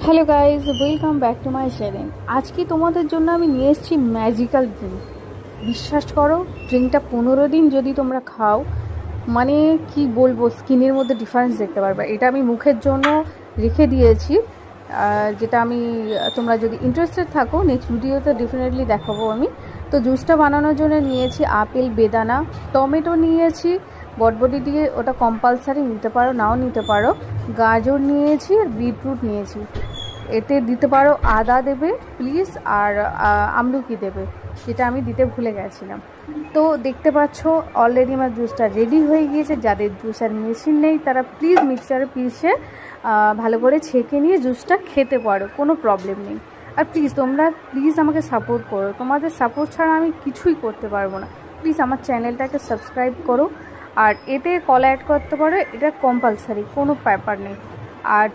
Hello guys, welcome back to my channel. আজকে তোমাদের জন্য আমি নিয়ে এসেছি ম্যাজিক্যাল ড্রিঙ্ক। বিশ্বাস করো, ড্রিঙ্কটা 15 দিন যদি তোমরা খাও, মানে কি বলবো, স্কিনের মধ্যে ডিফারেন্স দেখতে পারবে। এটা আমি মুখের জন্য রেখে দিয়েছি, যেটা আমি তোমরা যদি ইন্টারেস্টেড থাকো নেক্সট ভিডিওতে ডেফিনেটলি দেখাবো আমি। তো জুসটা বানানোর জন্য নিয়েছি আপেল, বেদানা, টমেটো নিয়েছি, বটবটি দিয়ে ওটা কম্পালসারি নিতে পারো, নাও নিতে পারো। গাজর নিয়েছি আর বিটরুট নিয়েছি। এতে দিতে পারো আদা দেবে প্লিজ, আর আমলকি দেবে, যেটা আমি দিতে ভুলে গেছিলাম। তো দেখতে পাচ্ছ অলরেডি আমার জুসটা রেডি হয়ে গিয়েছে। যাদের জুসার মেশিন নেই তারা প্লিজ মিক্সারে পিষে ভালো করে ছেঁকে নিয়ে জুসটা খেতে পারো, কোনো প্রবলেম নেই। আর প্লিজ তোমরা প্লিজ আমাকে সাপোর্ট করো, তোমাদের সাপোর্ট ছাড়া আমি কিছুই করতে পারবো না। প্লিজ আমার চ্যানেলটাকে সাবস্ক্রাইব করো, আর এতে কলা অ্যাড করতে পারো, এটা কম্পালসারি, কোনো ব্যাপার নেই। আর